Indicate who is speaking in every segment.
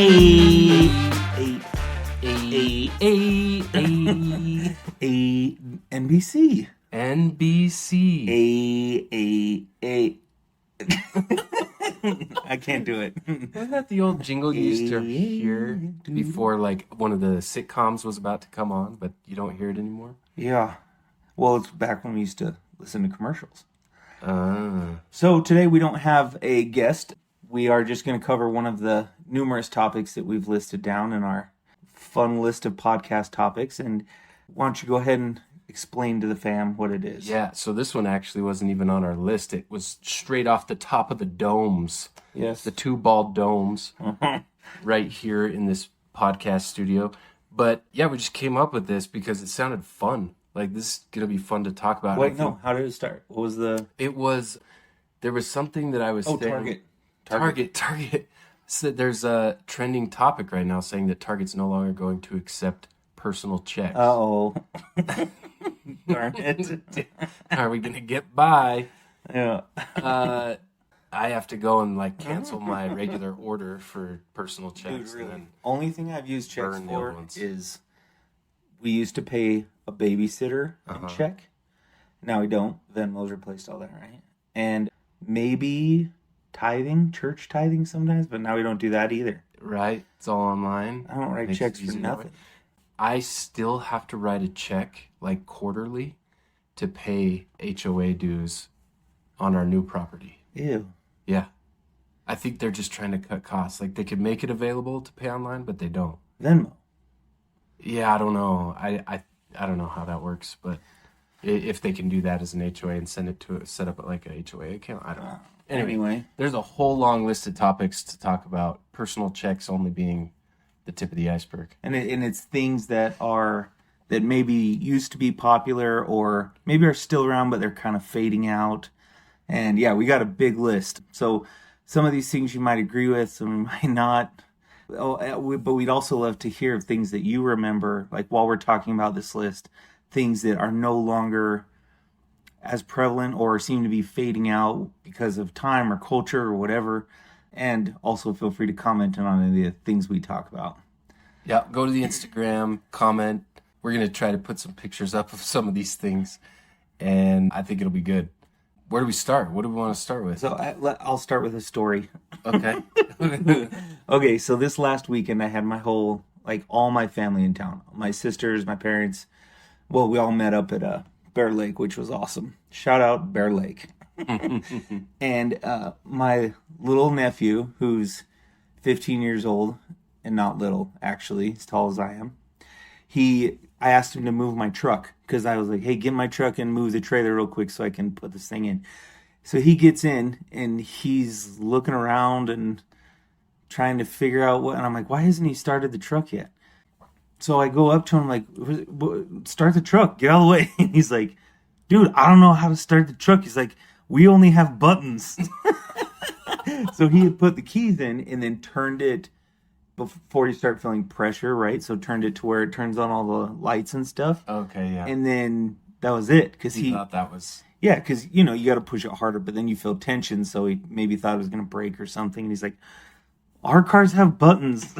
Speaker 1: A NBC. I can't do it.
Speaker 2: Isn't that the old jingle you used to hear before, like, one of the sitcoms was about to come on, but you don't hear it anymore?
Speaker 1: Yeah. Well, it's back when we used to listen to commercials. So today we don't have a guest. We are just going to cover one of the numerous topics that we've listed down in our fun list of podcast topics. And why don't you go ahead and explain to the fam what it is?
Speaker 2: Yeah, so this one actually wasn't even on our list. It was straight off the top of the domes.
Speaker 1: Yes.
Speaker 2: The two bald domes right here in this podcast studio. But yeah, we just came up with this because it sounded fun. Like, this is going to be fun to talk about.
Speaker 1: Wait, no. How did it start? What was the...
Speaker 2: There was something that I was saying.
Speaker 1: Target.
Speaker 2: So there's a trending topic right now saying that Target's no longer going to accept personal checks.
Speaker 1: Uh-oh. Darn it.
Speaker 2: Are we going to get by?
Speaker 1: Yeah.
Speaker 2: I have to go and cancel my regular order for personal checks.
Speaker 1: Dude, really.
Speaker 2: And then
Speaker 1: Only thing I've used checks
Speaker 2: burn the
Speaker 1: for
Speaker 2: old ones.
Speaker 1: is we used to pay a babysitter in check. Now we don't. Venmo's replaced all that, right? And maybe tithing, church tithing sometimes, but now we don't do that either.
Speaker 2: Right? It's all online.
Speaker 1: I don't write
Speaker 2: Makes
Speaker 1: checks
Speaker 2: it
Speaker 1: for
Speaker 2: easy
Speaker 1: nothing.
Speaker 2: that way. I still have to write a check quarterly to pay HOA dues on our new property.
Speaker 1: Ew.
Speaker 2: Yeah. I think they're just trying to cut costs. They could make it available to pay online, but they don't.
Speaker 1: Venmo.
Speaker 2: Yeah, I don't know. I don't know how that works, but if they can do that as an HOA and set up a HOA account, I don't know.
Speaker 1: Anyway.
Speaker 2: There's a whole long list of topics to talk about. Personal checks only being the tip of the iceberg.
Speaker 1: And it's things that maybe used to be popular or maybe are still around, but they're kind of fading out. And yeah, we got a big list. So some of these things you might agree with, some you might not. But we'd also love to hear of things that you remember, while we're talking about this list, things that are no longer as prevalent or seem to be fading out because of time or culture or whatever. And also feel free to comment on any of the things we talk about.
Speaker 2: Yeah, go to the Instagram, comment. We're going to try to put some pictures up of some of these things, and I think it'll be good. Where do we start? What do we want to start with?
Speaker 1: So I'll start with a story.
Speaker 2: Okay.
Speaker 1: Okay, so this last weekend I had my whole, all my family in town. My sisters, my parents. Well, we all met up at Bear Lake, which was awesome. Shout out Bear Lake. And my little nephew, who's 15 years old, and not little, actually, as tall as I am, I asked him to move my truck, because I was like, hey, get my truck and move the trailer real quick so I can put this thing in. So he gets in, and he's looking around and trying to figure out and I'm like, why hasn't he started the truck yet? So I go up to him, start the truck, get out of the way. And he's like, dude, I don't know how to start the truck. He's like, we only have buttons. So he had put the keys in and then turned it before you start feeling pressure, right? So turned it to where it turns on all the lights and stuff.
Speaker 2: Okay, yeah.
Speaker 1: And then that was it. Because
Speaker 2: he thought that was...
Speaker 1: Yeah, because, you got to push it harder, but then you feel tension, so he maybe thought it was going to break or something. And he's like, our cars have buttons.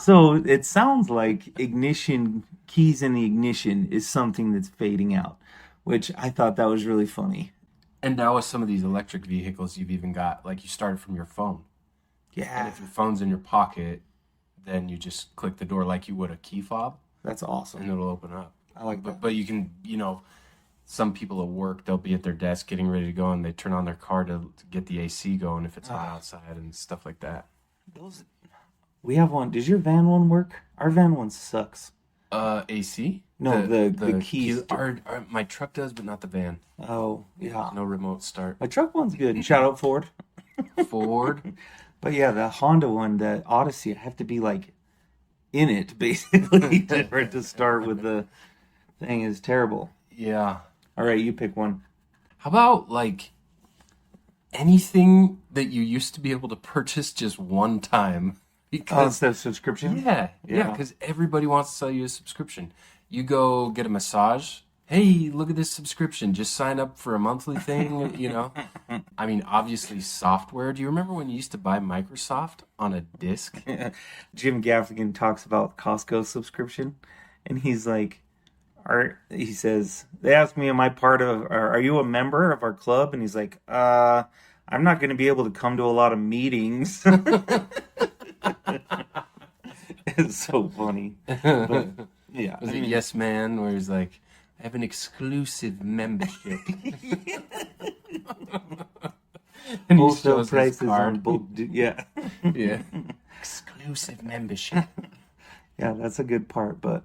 Speaker 1: So it sounds like keys in the ignition is something that's fading out, which I thought that was really funny.
Speaker 2: And now with some of these electric vehicles, you've even got, you start from your phone.
Speaker 1: Yeah.
Speaker 2: And if your phone's in your pocket, then you just click the door like you would a key fob.
Speaker 1: That's awesome.
Speaker 2: And it'll open up.
Speaker 1: I like that.
Speaker 2: But you can, some people at work, they'll be at their desk getting ready to go, and they turn on their car to get the AC going if it's hot outside and stuff like that.
Speaker 1: We have one. Does your van one work? Our van one sucks.
Speaker 2: AC?
Speaker 1: No, the keys.
Speaker 2: My truck does, but not the van.
Speaker 1: Oh, yeah.
Speaker 2: No remote start.
Speaker 1: My truck one's good. Shout out Ford.
Speaker 2: Ford.
Speaker 1: But yeah, the Honda one, the Odyssey, I have to be in it basically for it to start with the thing is terrible.
Speaker 2: Yeah.
Speaker 1: All right, you pick one.
Speaker 2: How about anything that you used to be able to purchase just one time?
Speaker 1: Because the subscription?
Speaker 2: Yeah, because everybody wants to sell you a subscription. You go get a massage hey, look at this subscription. Just sign up for a monthly thing, I mean, obviously software. Do you remember when you used to buy Microsoft on a disc?
Speaker 1: Jim Gaffigan talks about Costco subscription, and he's like, he says, they ask me, am I part of, or are you a member of our club? And he's like, I'm not going to be able to come to a lot of meetings. It's so funny. But yeah.
Speaker 2: Was it Yes Man, where he's like, I have an exclusive membership. And he
Speaker 1: Wholesale
Speaker 2: shows his
Speaker 1: prices on
Speaker 2: card.
Speaker 1: yeah.
Speaker 2: Yeah. Exclusive membership.
Speaker 1: Yeah, that's a good part. But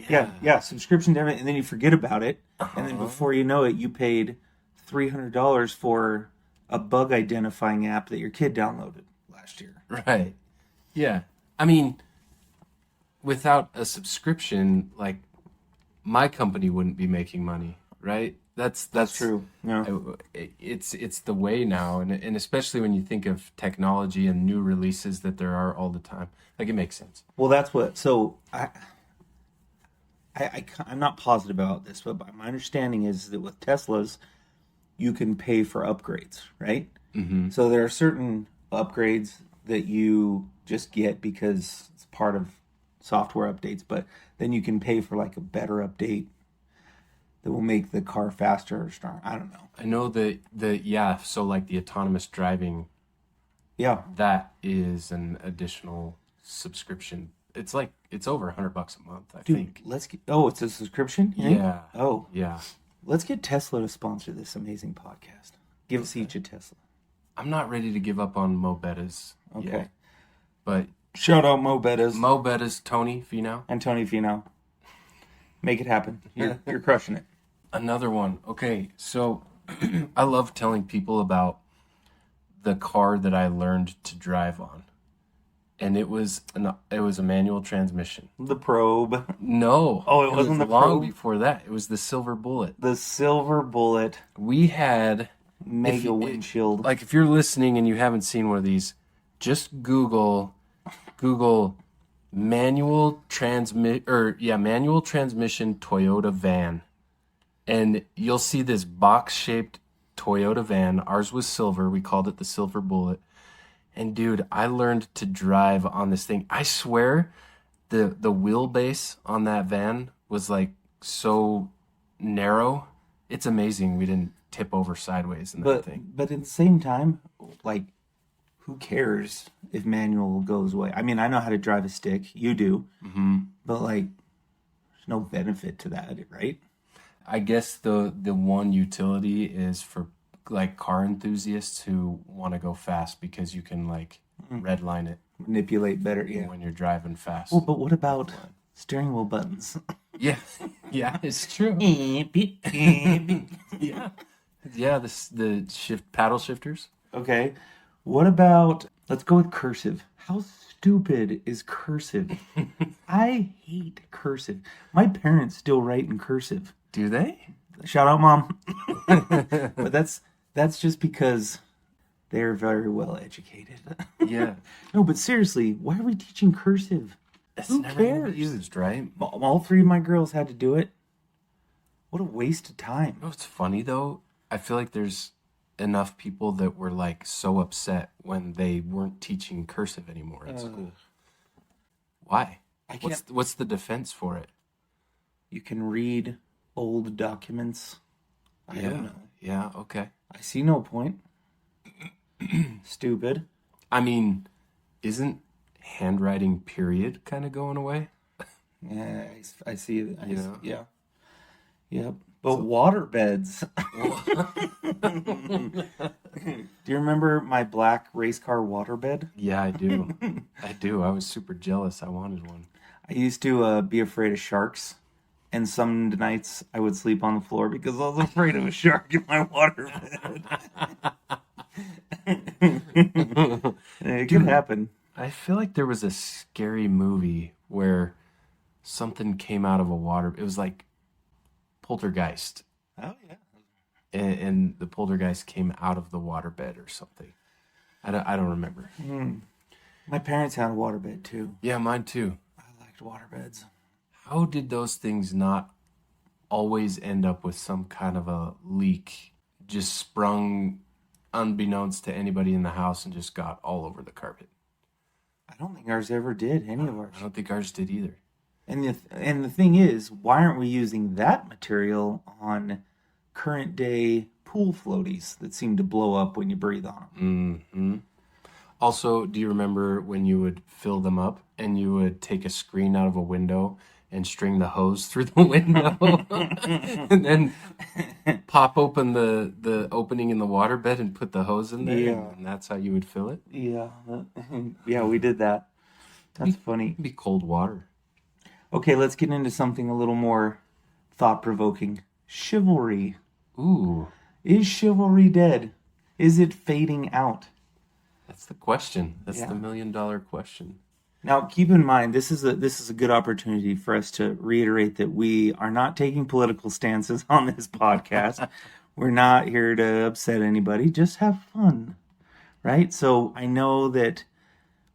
Speaker 1: yeah, subscription to everything, and then you forget about it. And then before you know it, you paid $300 for a bug identifying app that your kid downloaded last year.
Speaker 2: Right. Yeah. I mean, without a subscription, like my company wouldn't be making money, right? That's
Speaker 1: True. Yeah.
Speaker 2: It's the way now, and especially when you think of technology and new releases that there are all the time, like it makes sense.
Speaker 1: Well, that's what. So I'm not positive about this, but my understanding is that with Teslas, you can pay for upgrades, right? Mm-hmm. So there are certain upgrades that you just get because it's part of software updates, but then you can pay for like a better update that will make the car faster or stronger. I don't know.
Speaker 2: I know so like the autonomous driving,
Speaker 1: Yeah.
Speaker 2: that is an additional subscription. It's over $100 a month, I
Speaker 1: Dude,
Speaker 2: think.
Speaker 1: it's a subscription?
Speaker 2: Yeah.
Speaker 1: Oh,
Speaker 2: Yeah.
Speaker 1: let's get Tesla to sponsor this amazing podcast. Give us each a Tesla.
Speaker 2: I'm not ready to give up on Mo Bettas
Speaker 1: Okay.
Speaker 2: yet, but
Speaker 1: Shout out Mo Bettas
Speaker 2: Mo Bettas, Tony Finau.
Speaker 1: and Tony Finau. Make it happen. You're crushing it.
Speaker 2: Another one. Okay, so I love telling people about the car that I learned to drive on, and it was a manual transmission.
Speaker 1: The Probe.
Speaker 2: No,
Speaker 1: Oh, it wasn't the
Speaker 2: long
Speaker 1: Probe?
Speaker 2: before that. It was the Silver Bullet.
Speaker 1: The Silver Bullet
Speaker 2: We had
Speaker 1: Mega Windshield.
Speaker 2: like if you're listening and you haven't seen one of these, just Google manual transmission Toyota van, and you'll see this box-shaped Toyota van. Ours was silver. We called it the Silver Bullet. And dude, I learned to drive on this thing. I swear the wheelbase on that van was like so narrow. It's amazing we didn't tip over sideways in that thing.
Speaker 1: But at the same time, like, who cares if manual goes away? I mean, I know how to drive a stick. You do. Mm-hmm. But, like, there's no benefit to that, right?
Speaker 2: I guess the one utility is for like car enthusiasts who want to go fast because you can like redline it
Speaker 1: Manipulate better, yeah.
Speaker 2: when you're driving fast.
Speaker 1: Well, but what about steering wheel buttons?
Speaker 2: Yeah, yeah, it's true.
Speaker 1: Okay.
Speaker 2: Yeah, yeah. The paddle shifters.
Speaker 1: What about, let's go with cursive. How stupid is cursive? I hate cursive. My parents still write in cursive.
Speaker 2: Do they?
Speaker 1: Shout out, Mom. But that's just because they're very well educated.
Speaker 2: Yeah.
Speaker 1: No, but seriously, why are we teaching cursive? Who
Speaker 2: Never been
Speaker 1: cares?
Speaker 2: used, right?
Speaker 1: All three of my girls had to do it. What a waste of time.
Speaker 2: You know what's funny though? I feel like there's enough people that were like so upset when they weren't teaching cursive anymore in school. Why? What's the defense for it?
Speaker 1: You can read old documents. I don't know.
Speaker 2: Yeah, okay.
Speaker 1: I see no point. Stupid.
Speaker 2: I mean, isn't handwriting period kind of going away?
Speaker 1: Yeah, I see it.
Speaker 2: know?
Speaker 1: Yeah. Yep. But water beds. Do you remember my black race car waterbed?
Speaker 2: Yeah, I do. I do. I was super jealous. I wanted one.
Speaker 1: I used to be afraid of sharks. And some nights I would sleep on the floor because I was afraid of a shark in my waterbed. It could happen.
Speaker 2: I feel like there was a scary movie where something came out of a water. It was like Poltergeist.
Speaker 1: Oh, yeah.
Speaker 2: And the poltergeist came out of the waterbed or something. I don't remember.
Speaker 1: My parents had a waterbed too.
Speaker 2: Yeah, mine too.
Speaker 1: I liked waterbeds.
Speaker 2: How did those things not always end up with some kind of a leak, just sprung unbeknownst to anybody in the house and just got all over the carpet.
Speaker 1: I don't think ours ever did, any of ours.
Speaker 2: I don't think ours did either.
Speaker 1: And the thing is, why aren't we using that material on current day pool floaties that seem to blow up when you breathe on them?
Speaker 2: Hmm. Also, do you remember when you would fill them up and you would take a screen out of a window and string the hose through the window and then pop open the opening in the waterbed and put the hose in there?
Speaker 1: Yeah.
Speaker 2: And that's how you would fill it?
Speaker 1: Yeah, yeah, we did that. That's funny.
Speaker 2: It'd be cold water.
Speaker 1: Okay, let's get into something a little more thought-provoking. Chivalry.
Speaker 2: Ooh,
Speaker 1: Is chivalry dead? Is it fading out?
Speaker 2: that's the question. That's
Speaker 1: Yeah.
Speaker 2: the $1,000,000 question.
Speaker 1: Now, keep in mind, this is a good opportunity for us to reiterate that we are not taking political stances on this podcast. We're not here to upset anybody. Just have fun, right? So I know that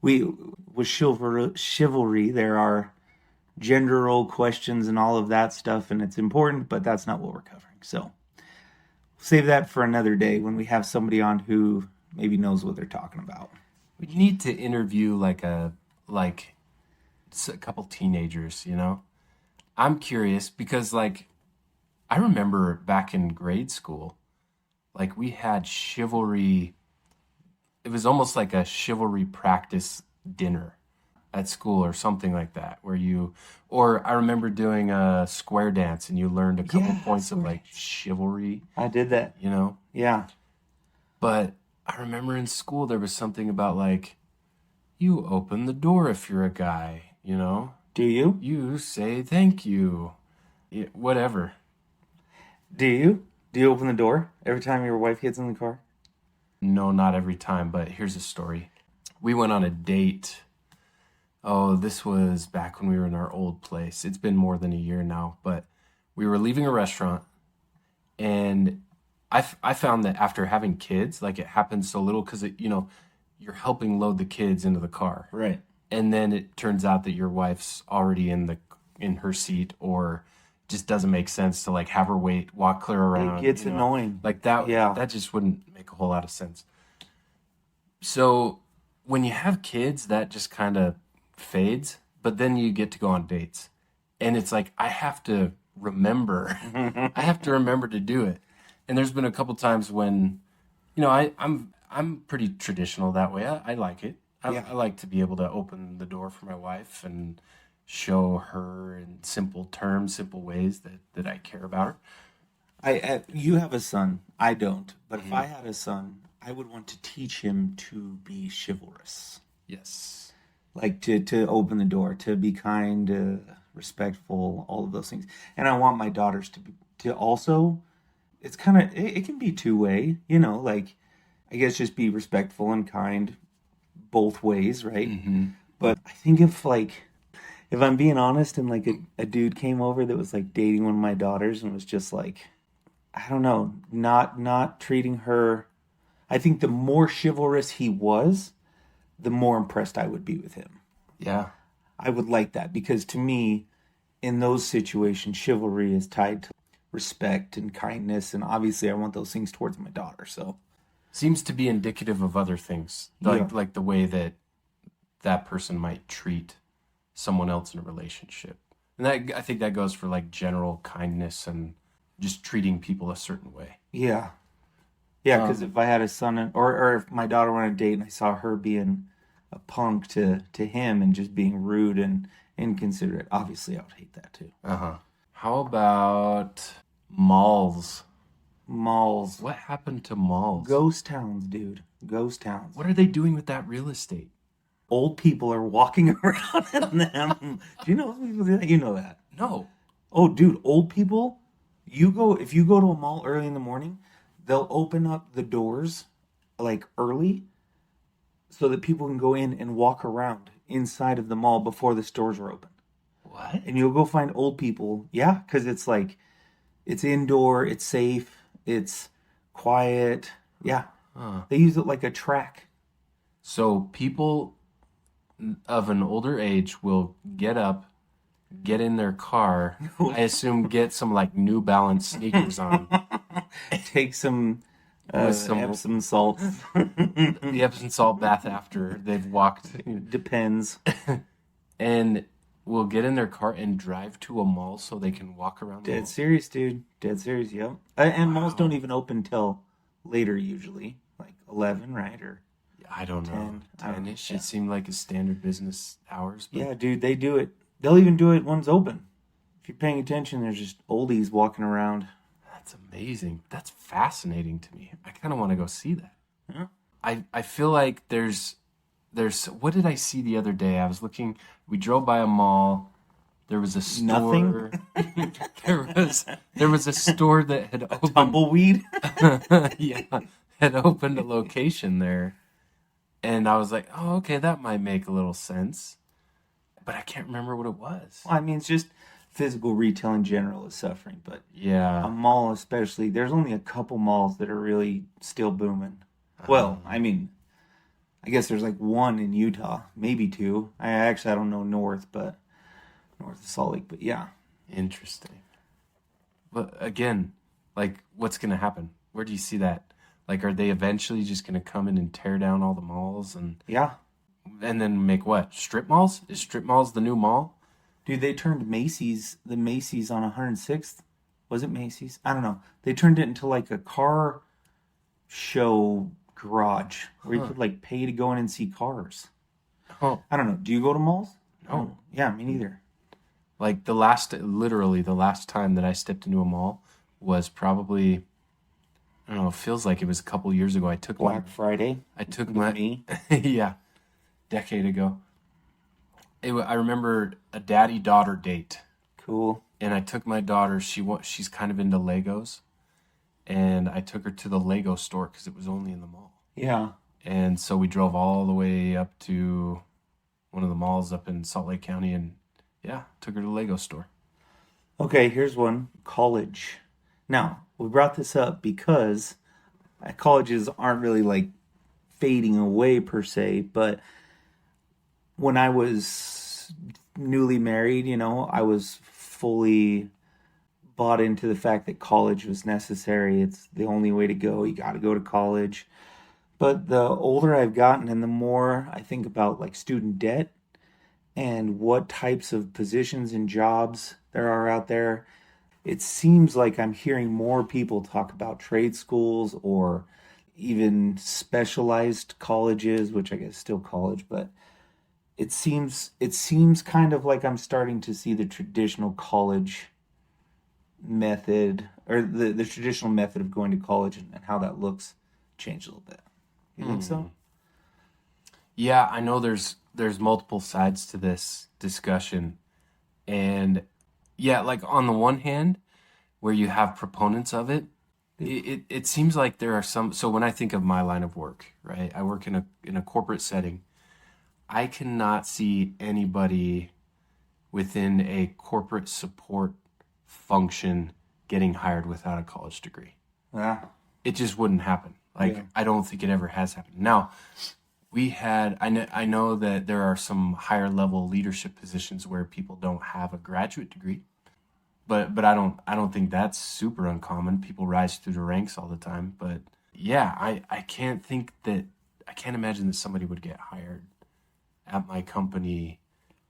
Speaker 1: with chivalry, there are gender role questions and all of that stuff, and it's important, but that's not what we're covering. So save that for another day when we have somebody on who maybe knows what they're talking about.
Speaker 2: We need to interview like a couple teenagers, you know? I'm curious because like I remember back in grade school, like we had chivalry. It was almost like a chivalry practice dinner at school or something like that, or I remember doing a square dance and you learned a couple
Speaker 1: Yeah,
Speaker 2: points of
Speaker 1: square
Speaker 2: like chivalry,
Speaker 1: I did that.
Speaker 2: you know?
Speaker 1: Yeah.
Speaker 2: But I remember in school there was something about like, you open the door if you're a guy, you know?
Speaker 1: Do you?
Speaker 2: You say thank you. Yeah, whatever.
Speaker 1: Do you? Do you open the door every time your wife gets in the car?
Speaker 2: No, not every time, but here's a story. We went on a date. Oh, this was back when we were in our old place. It's been more than a year now, but we were leaving a restaurant, and I found that after having kids, like it happens so little because you're helping load the kids into the car,
Speaker 1: Right.
Speaker 2: and then it turns out that your wife's already in her seat, or just doesn't make sense to like have her wait, walk clear around.
Speaker 1: It gets annoying.
Speaker 2: Like that.
Speaker 1: Yeah.
Speaker 2: That just wouldn't make a whole lot of sense. So when you have kids, that just kind of fades, but then you get to go on dates, and it's like I have to remember. I have to remember to do it. And there's been a couple times when, I'm pretty traditional that way. I like it.
Speaker 1: Yeah.
Speaker 2: I like to be able to open the door for my wife and show her in simple terms, simple ways that I care about her.
Speaker 1: You have a son. I don't. But if I had a son, I would want to teach him to be chivalrous.
Speaker 2: Yes.
Speaker 1: Like to open the door, to be kind, respectful, all of those things. And I want my daughters to also. It's kind of it can be two-way, like I guess just be respectful and kind both ways, right?
Speaker 2: Mm-hmm.
Speaker 1: But I think if I'm being honest and like a dude came over that was like dating one of my daughters and was just like, I don't know, not treating her, I think the more chivalrous he was, the more impressed I would be with him.
Speaker 2: Yeah.
Speaker 1: I would like that because to me, in those situations, chivalry is tied to respect and kindness, and obviously I want those things towards my daughter. So
Speaker 2: Seems to be indicative of other things, like the way that person might treat someone else in a relationship. And I think that goes for like general kindness and just treating people a certain way.
Speaker 1: yeah, because if I had a son or if my daughter went on a date and I saw her being a punk to him and just being rude and inconsiderate, obviously I would hate that too.
Speaker 2: Uh-huh. How about malls?
Speaker 1: Malls,
Speaker 2: What happened to malls?
Speaker 1: ghost towns, dude, ghost towns.
Speaker 2: What are they doing with that real estate?
Speaker 1: Old people are walking around in them. Do you know people do that? You know that.
Speaker 2: No.
Speaker 1: Oh, dude, old people, if you go to a mall early in the morning, they'll open up the doors like early so that people can go in and walk around inside of the mall before the stores are open.
Speaker 2: What?
Speaker 1: And you'll go find old people. Yeah, because it's like, it's indoor, it's safe, it's quiet. Yeah.
Speaker 2: Huh.
Speaker 1: They use it like a track.
Speaker 2: So people of an older age will get up, get in their car. I assume get some like New Balance sneakers on
Speaker 1: Take some
Speaker 2: with some
Speaker 1: Epsom salt.
Speaker 2: the Epsom salt bath after they've walked,
Speaker 1: Depends.
Speaker 2: and will get in their car and drive to a mall so they can walk around the
Speaker 1: Dead
Speaker 2: mall.
Speaker 1: serious, dude. Dead serious, yep. And malls
Speaker 2: Wow.
Speaker 1: don't even open till later usually. Like 11, right? Or
Speaker 2: I don't know,
Speaker 1: 10, I don't know.
Speaker 2: 10-ish.
Speaker 1: Yeah.
Speaker 2: It seemed like a standard business hours. But
Speaker 1: Yeah, dude, they do it. They'll even do it when it's open. If you're paying attention, there's just oldies walking around.
Speaker 2: that's amazing. That's fascinating to me. I kind of want to go see that.
Speaker 1: Yeah.
Speaker 2: I feel like there's what did I see the other day? I was looking. We drove by a mall. There was a store.
Speaker 1: Nothing?
Speaker 2: there was a store that had opened.
Speaker 1: Tumbleweed?
Speaker 2: Yeah, had opened a location there, and I was like, oh, okay, that might make a little sense, but I can't remember what it was.
Speaker 1: Well, I mean, it's just physical retail in general is suffering, but a
Speaker 2: Yeah,
Speaker 1: mall especially, there's only a couple malls that are really still booming. Well, I mean, I guess there's like one in Utah, maybe two. I don't know north of Salt Lake, but yeah.
Speaker 2: interesting. But again, like, what's gonna happen? Where do you see that? Like, are they eventually just gonna come in and tear down all the malls
Speaker 1: Yeah.
Speaker 2: and then make what? Strip malls? Is strip malls the new mall?
Speaker 1: Dude, they turned the Macy's on 106th. Was it Macy's? I don't know. They turned it into like a car show garage where you could like pay to go in and see cars.
Speaker 2: Oh,
Speaker 1: I don't know. Do you go to malls?
Speaker 2: no.
Speaker 1: Yeah, me neither.
Speaker 2: Like literally the last time that I stepped into a mall was probably, I don't know, it feels like it was a couple years ago. I took
Speaker 1: Black Friday.
Speaker 2: my,
Speaker 1: Me.
Speaker 2: yeah, decade ago. I remember a daddy-daughter date,
Speaker 1: Cool.
Speaker 2: and I took my daughter. She's kind of into Legos, and I took her to the Lego store because it was only in the mall.
Speaker 1: Yeah.
Speaker 2: And so we drove all the way up to one of the malls up in Salt Lake County, and yeah, took her to the Lego store.
Speaker 1: Okay, here's one. College. Now, we brought this up because colleges aren't really like fading away per se, but when I was newly married, I was fully bought into the fact that college was necessary. It's the only way to go. You got to go to college. But the older I've gotten and the more I think about like student debt and what types of positions and jobs there are out there, it seems like I'm hearing more people talk about trade schools or even specialized colleges, which I guess is still college, but it seems kind of like I'm starting to see the traditional college method or the traditional method of going to college and how that looks change a little bit. You think so?
Speaker 2: Yeah, I know there's multiple sides to this discussion. And yeah, like on the one hand, where you have proponents of it, it seems like there are some. So when I think of my line of work, right, I work in a corporate setting. I cannot see anybody within a corporate support function getting hired without a college degree.
Speaker 1: Yeah.
Speaker 2: It just wouldn't happen. Like,
Speaker 1: Yeah.
Speaker 2: I don't think it ever has happened. Now, I know that there are some higher level leadership positions where people don't have a graduate degree, but I don't think that's super uncommon. People rise through the ranks all the time. But yeah, I can't imagine that somebody would get hired at my company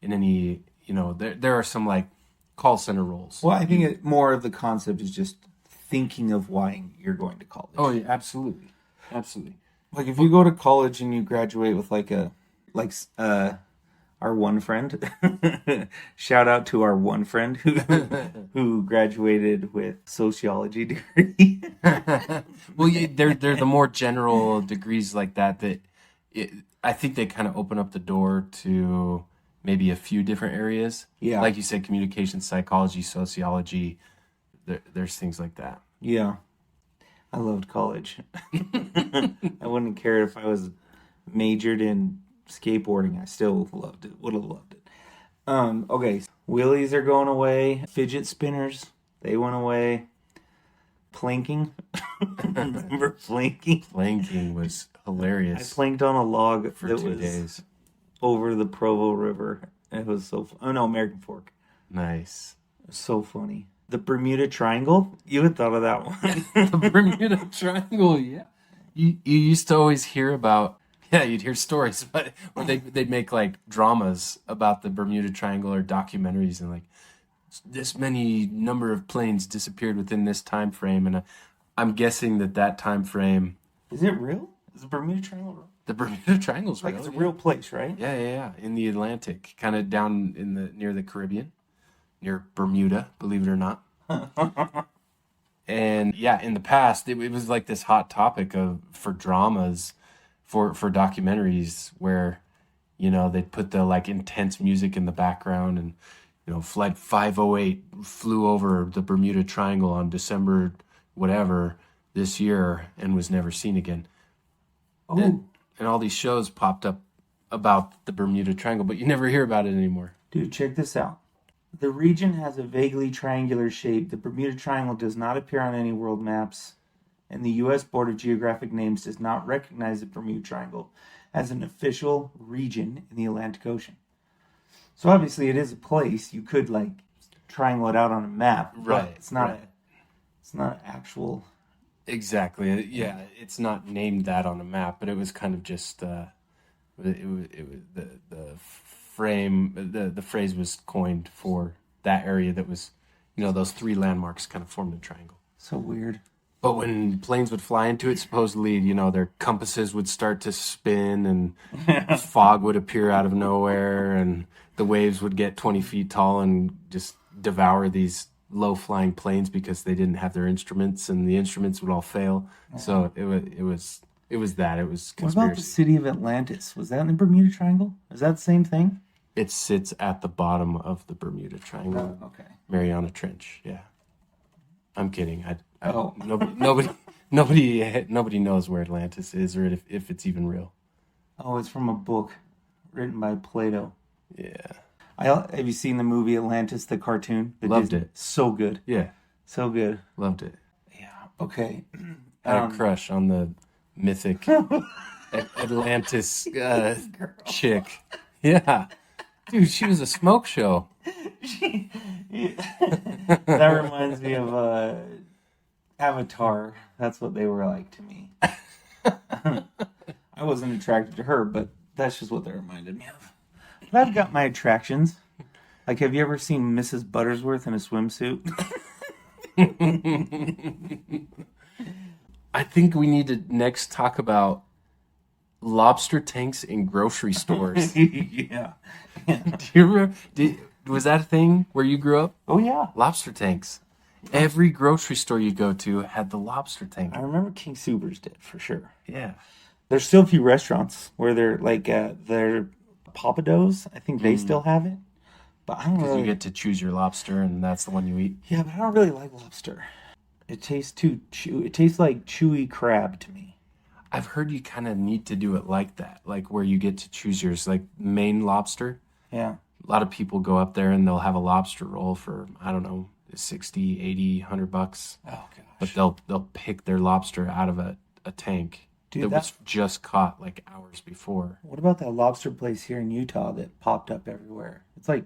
Speaker 2: in any, there are some like call center roles.
Speaker 1: Well, I think more of the concept is just thinking of why you're going to college.
Speaker 2: Oh, yeah, absolutely. Absolutely.
Speaker 1: Like if you go to college and you graduate with our one friend, shout out to our one friend who graduated with sociology degree.
Speaker 2: Well, yeah, they're the more general degrees like that I think they kind of open up the door to maybe a few different areas.
Speaker 1: Yeah.
Speaker 2: Like you said, communication psychology, sociology. There's things like that.
Speaker 1: Yeah. I loved college. I wouldn't care if I was majored in skateboarding. I still loved it. Would have loved it. Okay. Wheelies are going away. Fidget spinners, they went away. Planking. Remember planking?
Speaker 2: Planking was hilarious
Speaker 1: I planked on a log
Speaker 2: for
Speaker 1: that
Speaker 2: 2
Speaker 1: was
Speaker 2: days.
Speaker 1: over the Provo River. It was so fun. Oh no, American Fork.
Speaker 2: Nice.
Speaker 1: So funny. The Bermuda Triangle? You had thought of that one.
Speaker 2: The Bermuda Triangle, yeah. You used to always hear about, yeah, you'd hear stories, but where they'd make like dramas about the Bermuda Triangle or documentaries, and like this many number of planes disappeared within this time frame, and I'm guessing that time frame,
Speaker 1: Is it real? Is the Bermuda Triangle real?
Speaker 2: the Bermuda Triangle's
Speaker 1: Like
Speaker 2: real.
Speaker 1: it's a
Speaker 2: Yeah.
Speaker 1: real place, right?
Speaker 2: Yeah, in the Atlantic, kind of down in the near the Caribbean, near Bermuda, believe it or not. And yeah, in the past, it was like this hot topic for dramas, for documentaries where, they'd put the like intense music in the background, and Flight 508 flew over the Bermuda Triangle on December whatever this year and was never seen again.
Speaker 1: Oh,
Speaker 2: And all these shows popped up about the Bermuda Triangle, but you never hear about it anymore.
Speaker 1: dude, check this out. The region has a vaguely triangular shape. The Bermuda Triangle does not appear on any world maps, and the U.S. Board of Geographic Names does not recognize the Bermuda Triangle as an official region in the Atlantic Ocean. So obviously, it is a place. You could like triangle it out on a map, but
Speaker 2: Right,
Speaker 1: it's not.
Speaker 2: right.
Speaker 1: It's not actual.
Speaker 2: Exactly. Yeah, it's not named that on a map, but it was kind of just it was the frame the phrase was coined for that area that was, those three landmarks kind of formed a triangle.
Speaker 1: So weird.
Speaker 2: But when planes would fly into it, supposedly, their compasses would start to spin, and fog would appear out of nowhere, and the waves would get 20 feet tall and just devour these low-flying planes because they didn't have their instruments, and the instruments would all fail. So it was It was
Speaker 1: What about the
Speaker 2: conspiracy.
Speaker 1: city of Atlantis? Was that in the Bermuda Triangle? Is that the same thing?
Speaker 2: It sits at the bottom of the Bermuda Triangle,
Speaker 1: Okay.
Speaker 2: Mariana Trench. Yeah, I'm kidding.
Speaker 1: Oh.
Speaker 2: Nobody knows where Atlantis is, or if it's even real.
Speaker 1: Oh, it's from a book written by Plato.
Speaker 2: Yeah,
Speaker 1: Have you seen the movie Atlantis, the cartoon?
Speaker 2: Loved it.
Speaker 1: So good.
Speaker 2: yeah,
Speaker 1: So good.
Speaker 2: loved it.
Speaker 1: Yeah. Okay.
Speaker 2: Had a crush on the mythic Atlantis chick. Yeah, dude, she was a smoke show.
Speaker 1: That reminds me of Avatar. That's what they were like to me. I wasn't attracted to her, but that's just what they reminded me of. But I've got my attractions. Like, have you ever seen Mrs. Buttersworth in a swimsuit?
Speaker 2: I think we need to next talk about lobster tanks in grocery stores.
Speaker 1: Yeah.
Speaker 2: Do you remember? Was that a thing where you grew up?
Speaker 1: Oh, yeah.
Speaker 2: Lobster tanks. Every grocery store you go to had the lobster tank.
Speaker 1: I remember King Soopers did, for sure.
Speaker 2: Yeah.
Speaker 1: There's still a few restaurants where they're like, they're Papados. I think they still have it. But I don't
Speaker 2: Because
Speaker 1: really...
Speaker 2: you get to choose your lobster, and that's the one you eat.
Speaker 1: Yeah, but I don't really like lobster. It tastes too chew. It tastes like chewy crab to me.
Speaker 2: I've heard you kind of need to do it like that, like where you get to choose yours, like Maine lobster.
Speaker 1: Yeah.
Speaker 2: A lot of people go up there and they'll have a lobster roll for, I don't know, 60, 80, $100.
Speaker 1: Oh
Speaker 2: But
Speaker 1: gosh.
Speaker 2: they'll pick their lobster out of a tank
Speaker 1: Dude,
Speaker 2: that
Speaker 1: that-
Speaker 2: was just caught like hours before.
Speaker 1: What about that lobster place here in Utah that popped up everywhere? It's like,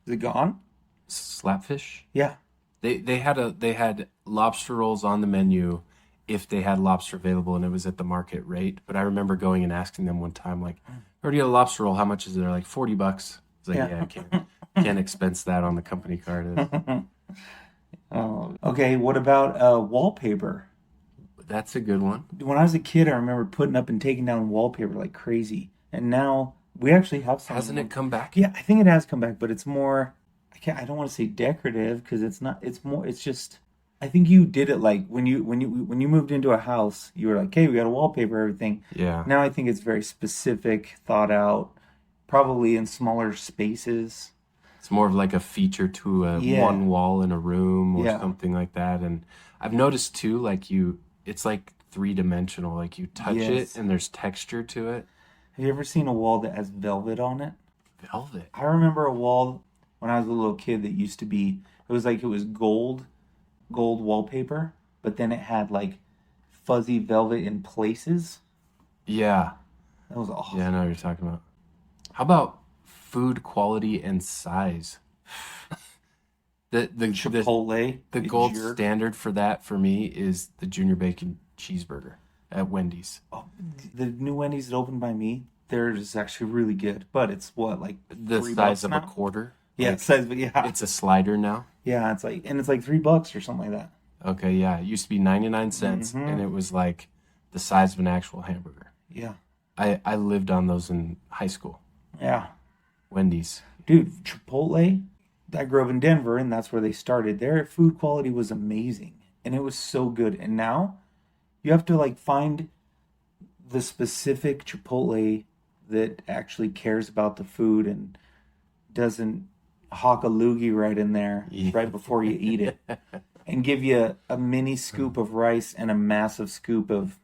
Speaker 1: is it gone?
Speaker 2: Slapfish?
Speaker 1: Yeah.
Speaker 2: They had lobster rolls on the menu if they had lobster available, and it was at the market rate. But I remember going and asking them one time, like, already a lobster roll, how much is it? They're like $40. It's like,
Speaker 1: Yeah.
Speaker 2: yeah, I can't expense that on the company card.
Speaker 1: Oh. Okay. What about wallpaper?
Speaker 2: That's a good one.
Speaker 1: When I was a kid, I remember putting up and taking down wallpaper like crazy, and now we actually have some.
Speaker 2: Hasn't it come back?
Speaker 1: Yeah, I think it has come back, but it's more. I don't want to say decorative because it's not. It's more. It's just. I think you did it like when you moved into a house, you were like, "Hey, we got to wallpaper everything."
Speaker 2: Yeah.
Speaker 1: Now I think it's very specific, thought out, probably in smaller spaces.
Speaker 2: It's more of like a feature to
Speaker 1: Yeah.
Speaker 2: one wall in a room or
Speaker 1: Yeah.
Speaker 2: something like that. And I've noticed too, like it's like three-dimensional. Like you touch
Speaker 1: Yes.
Speaker 2: it and there's texture to it.
Speaker 1: Have you ever seen a wall that has velvet on it?
Speaker 2: Velvet.
Speaker 1: I remember a wall when I was a little kid that used to be. It was gold wallpaper, but then it had like fuzzy velvet in places.
Speaker 2: Yeah.
Speaker 1: That was awesome.
Speaker 2: Yeah, I know what you're talking about. How about food quality and size? The
Speaker 1: Chipotle.
Speaker 2: the
Speaker 1: you
Speaker 2: gold
Speaker 1: jerk.
Speaker 2: standard for that for me is the junior bacon cheeseburger at Wendy's.
Speaker 1: Oh, the new Wendy's that opened by me, theirs is actually really good. But it's what, like
Speaker 2: The
Speaker 1: $3
Speaker 2: size of
Speaker 1: now?
Speaker 2: a quarter.
Speaker 1: Yeah,
Speaker 2: Like,
Speaker 1: size, but yeah,
Speaker 2: it's a slider now.
Speaker 1: yeah, it's like, and it's like $3 or something like that.
Speaker 2: Okay, yeah. It used to be 99 cents and it was like the size of an actual hamburger.
Speaker 1: Yeah,
Speaker 2: I lived on those in high school.
Speaker 1: yeah,
Speaker 2: Wendy's.
Speaker 1: dude, Chipotle. I grew up in Denver, and that's where they started. Their food quality was amazing, and it was so good. And now you have to like find the specific Chipotle that actually cares about the food and doesn't hawk a loogie right in there right before you eat it, and give you a mini scoop of rice and a massive scoop of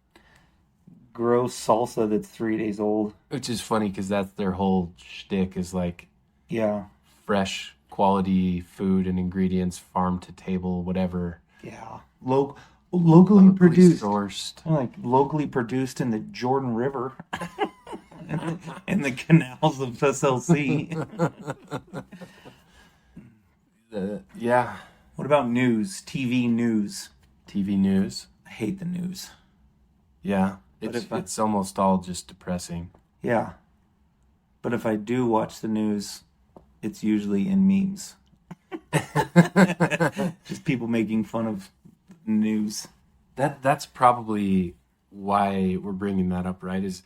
Speaker 1: gross salsa that's 3 days old.
Speaker 2: Which is funny because that's their whole shtick is like
Speaker 1: Yeah,
Speaker 2: fresh quality food and ingredients, farm to table, whatever.
Speaker 1: yeah. Locally produced.
Speaker 2: Sourced.
Speaker 1: Like locally produced in the Jordan River in the canals of SLC.
Speaker 2: Yeah.
Speaker 1: What about news? TV news.
Speaker 2: TV news.
Speaker 1: I hate the news.
Speaker 2: Yeah.
Speaker 1: But
Speaker 2: It's,
Speaker 1: if I-
Speaker 2: it's almost all just depressing.
Speaker 1: Yeah. But if I do watch the news, it's usually in memes. Just people making fun of news.
Speaker 2: That's probably why we're bringing that up, right? Is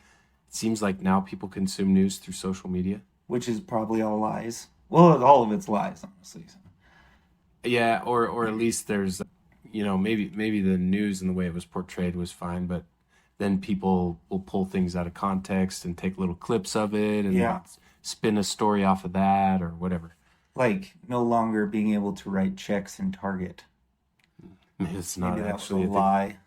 Speaker 2: it seems like now people consume news through social media.
Speaker 1: Which is probably all lies. Well, all of it's lies, honestly.
Speaker 2: Yeah, or at least there's, maybe the news and the way it was portrayed was fine, but then people will pull things out of context and take little clips of it and
Speaker 1: Yeah.
Speaker 2: spin a story off of that or whatever.
Speaker 1: Like no longer being able to write checks in Target.
Speaker 2: It's not
Speaker 1: Maybe that was a
Speaker 2: actually.
Speaker 1: lie.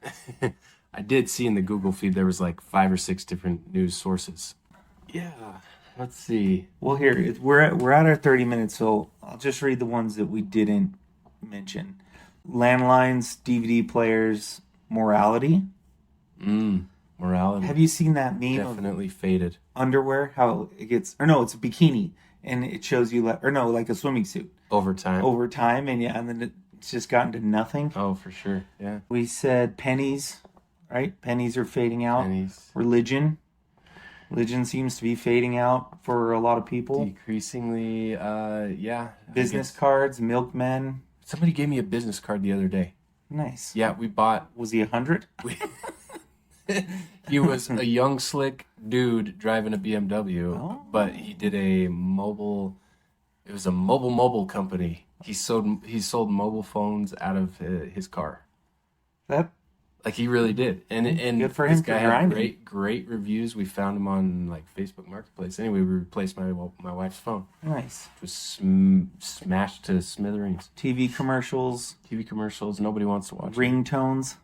Speaker 2: I did see in the Google feed there was like 5 or 6 different news sources. Yeah, let's see.
Speaker 1: Well, here we're at our 30 minutes, so I'll just read the ones that we didn't mention: landlines, DVD players, morality.
Speaker 2: Morality
Speaker 1: Have you seen that meme of
Speaker 2: definitely faded
Speaker 1: underwear? How it gets, or no, it's a bikini, and it shows you like a swimming suit
Speaker 2: over time.
Speaker 1: over time, and yeah, and then it's just gotten to nothing.
Speaker 2: Oh, for sure. Yeah.
Speaker 1: We said pennies, right? Pennies are fading out.
Speaker 2: Pennies.
Speaker 1: Religion seems to be fading out for a lot of people.
Speaker 2: Decreasingly, yeah. I
Speaker 1: Business
Speaker 2: guess.
Speaker 1: cards, milkmen.
Speaker 2: Somebody gave me a business card the other day.
Speaker 1: Nice.
Speaker 2: Yeah, we bought.
Speaker 1: Was he 100?
Speaker 2: He was a young, slick dude driving a BMW,
Speaker 1: Oh.
Speaker 2: but he did a mobile. It was a mobile company. He sold mobile phones out of his car.
Speaker 1: That
Speaker 2: Like he really did, and
Speaker 1: Good for
Speaker 2: this
Speaker 1: him for
Speaker 2: guy had
Speaker 1: grinding.
Speaker 2: great reviews. We found him on like Facebook Marketplace. Anyway, we replaced my wife's phone.
Speaker 1: nice.
Speaker 2: It was smashed to smithereens.
Speaker 1: TV commercials,
Speaker 2: TV commercials. Nobody wants to watch.
Speaker 1: ringtones,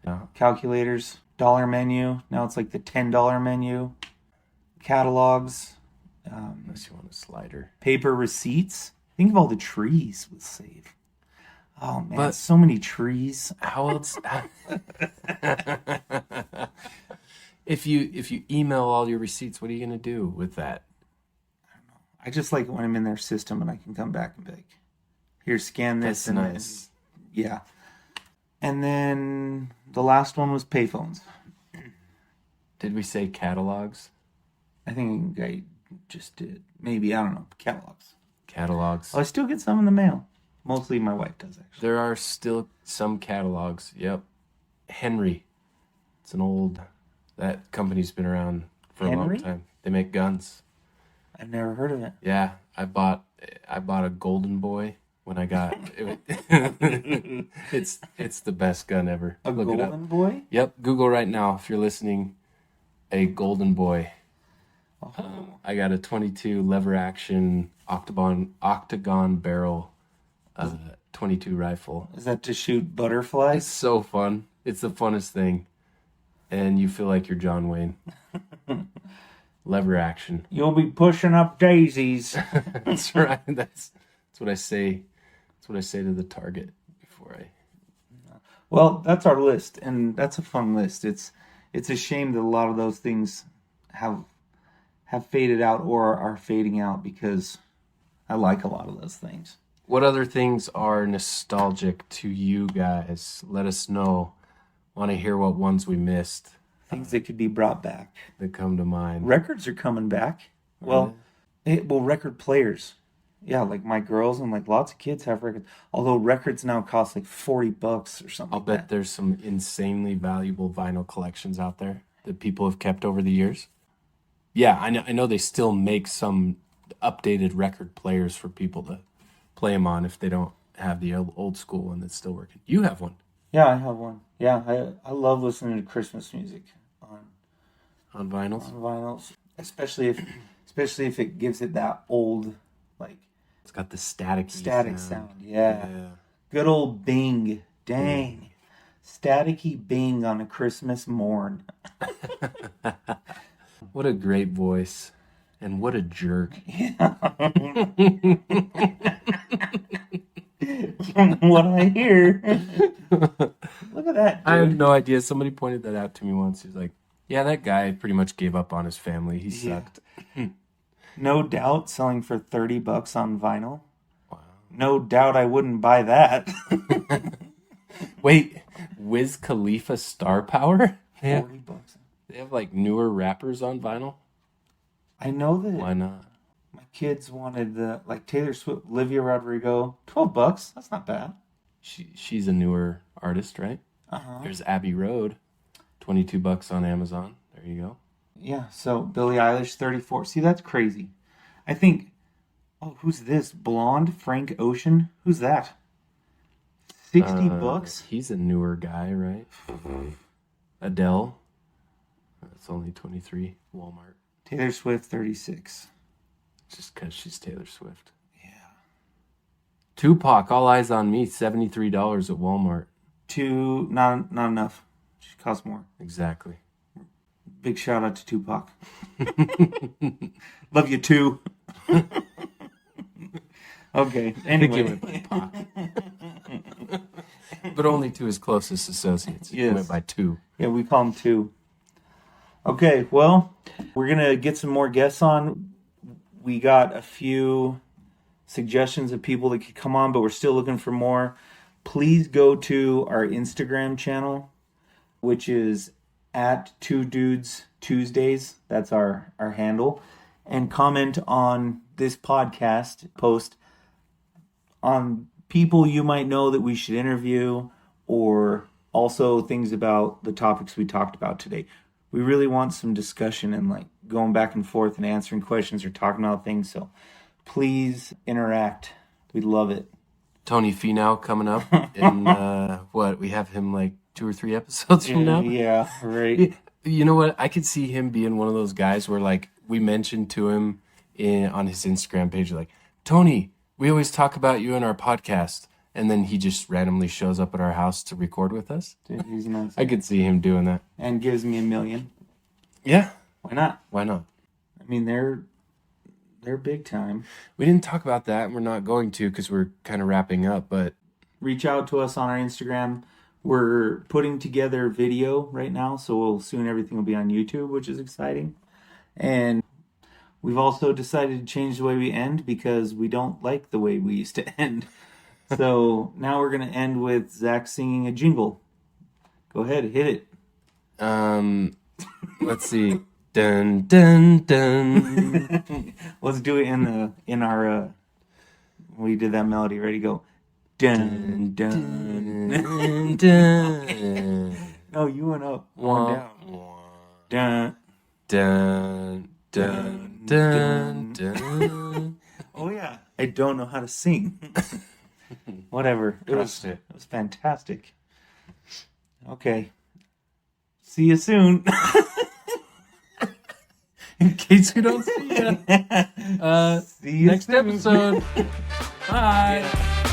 Speaker 2: Yeah.
Speaker 1: calculators, dollar menu. Now it's like the $10 menu. Catalogs,
Speaker 2: Unless you want a slider.
Speaker 1: paper receipts. Think of all the trees we'll save. Oh man,
Speaker 2: But-
Speaker 1: so many trees.
Speaker 2: How else? If you email all your receipts, what are you gonna do with that?
Speaker 1: I just like it when I'm in their system and I can come back and be like, here, scan this.
Speaker 2: That's
Speaker 1: and then-
Speaker 2: nice.
Speaker 1: yeah. And then the last one was payphones.
Speaker 2: Did we say catalogs?
Speaker 1: I think I just did. Maybe, I don't know, catalogs.
Speaker 2: Catalogs.
Speaker 1: Oh, I still get some in the mail. Mostly my wife does, actually.
Speaker 2: There are still some catalogs. Yep. Henry. It's an old. That company's been around for a
Speaker 1: Henry?
Speaker 2: long time. They make guns.
Speaker 1: I've never heard of it.
Speaker 2: Yeah, I bought a Golden Boy when I got it. It's the best gun ever.
Speaker 1: A
Speaker 2: Look it up.
Speaker 1: golden boy?
Speaker 2: Yep, Google right now if you're listening. A Golden Boy.
Speaker 1: Oh.
Speaker 2: I got a 22 lever action octagon barrel 22 rifle.
Speaker 1: Is that to shoot
Speaker 2: It's
Speaker 1: butterflies?
Speaker 2: so fun. It's the funnest thing. And you feel like you're John Wayne. Lever action.
Speaker 1: You'll be pushing up daisies.
Speaker 2: That's right. That's what I say. That's what I say to the target before I.
Speaker 1: Well, that's our list, and that's a fun list. It's a shame that a lot of those things have faded out or are fading out because I like a lot of those things.
Speaker 2: What other things are nostalgic to you guys? Let us know. Want to hear what ones we missed
Speaker 1: Things that could be brought back.
Speaker 2: that come to mind.
Speaker 1: Records are coming back. Well, record players. Yeah, like my girls and like lots of kids have records. Although records now cost like $40 or something.
Speaker 2: I'll
Speaker 1: like
Speaker 2: bet
Speaker 1: that.
Speaker 2: there's some insanely valuable vinyl collections out there that people have kept over the years. Yeah, I know they still make some updated record players for people to play them on if they don't have the old school one that's still working. You have one
Speaker 1: Yeah, I have one. Yeah, I love listening to Christmas music
Speaker 2: on vinyls.
Speaker 1: on vinyls, especially if it gives it that old like
Speaker 2: It's got the static
Speaker 1: sound. Yeah. Good old Bing. Dang. Staticky Bing on a Christmas morn.
Speaker 2: What a great voice. And what a jerk.
Speaker 1: From what I hear. Look at that, dude.
Speaker 2: I have no idea. Somebody pointed that out to me once. He was like, yeah, that guy pretty much gave up on his family. He sucked.
Speaker 1: No doubt selling for $30 on vinyl. Wow. No doubt I wouldn't buy that.
Speaker 2: Wait, Wiz Khalifa Star Power?
Speaker 1: $40.
Speaker 2: They have like newer rappers on vinyl?
Speaker 1: I know that
Speaker 2: Why not?
Speaker 1: my kids wanted like Taylor Swift, Olivia Rodrigo, $12. That's not bad.
Speaker 2: She's a newer artist, right?
Speaker 1: Uh-huh.
Speaker 2: There's Abbey Road, $22 on Amazon. There you go.
Speaker 1: Yeah, so Billie Eilish, 34. See, that's crazy. I think, who's this? Blonde Frank Ocean? Who's that? $60?
Speaker 2: He's a newer guy, right? Adele. That's only 23. Walmart.
Speaker 1: Taylor Swift, 36.
Speaker 2: Just because she's Taylor Swift.
Speaker 1: Yeah.
Speaker 2: Tupac, All Eyes on Me, $73 at Walmart.
Speaker 1: Not enough. She costs more.
Speaker 2: Exactly.
Speaker 1: Big shout out to Tupac. Love you too. Okay, anyway.
Speaker 2: He went by Pac. But only to his closest associates. He
Speaker 1: Yes.
Speaker 2: went by 2.
Speaker 1: Yeah, we call him two. Okay, well, we're going to get some more guests on. We got a few suggestions of people that could come on, but we're still looking for more. Please go to our Instagram channel, which is at Two Dudes Tuesdays. That's our handle. And comment on this podcast post on people you might know that we should interview, or also things about the topics we talked about today. We really want some discussion and like going back and forth and answering questions or talking about things. So please interact. We'd love it.
Speaker 2: Tony Finau coming up in, what, we have him like 2 or 3 episodes from now?
Speaker 1: Yeah, right.
Speaker 2: You know what? I could see him being one of those guys where like we mentioned to him on his Instagram page, like, Tony, we always talk about you in our podcast. And then he just randomly shows up at our house to record with us.
Speaker 1: Dude, he's nice.
Speaker 2: I could see him doing that.
Speaker 1: And gives me $1 million.
Speaker 2: Yeah.
Speaker 1: Why not?
Speaker 2: Why not?
Speaker 1: I mean, they're big time.
Speaker 2: We didn't talk about that, and we're not going to because we're kind of wrapping up, but
Speaker 1: Reach out to us on our Instagram. We're putting together video right now, so soon everything will be on YouTube, which is exciting. And we've also decided to change the way we end because we don't like the way we used to end. So now we're going to end with Zach singing a jingle. Go ahead, hit it.
Speaker 2: let's see. Dun, dun, dun.
Speaker 1: Let's do it in our we did that melody. Ready, go. Dun, dun.
Speaker 2: Dun, dun.
Speaker 1: No, you went up.
Speaker 2: Wah,
Speaker 1: Down.
Speaker 2: wah.
Speaker 1: Dun.
Speaker 2: Dun, dun, dun, dun.
Speaker 1: Oh yeah. I don't know how to sing. Whatever. It
Speaker 2: Crushed it.
Speaker 1: was fantastic. Okay. See you soon.
Speaker 2: In case we don't see you.
Speaker 1: See you
Speaker 2: Next
Speaker 1: soon.
Speaker 2: episode. Bye.
Speaker 1: Yeah.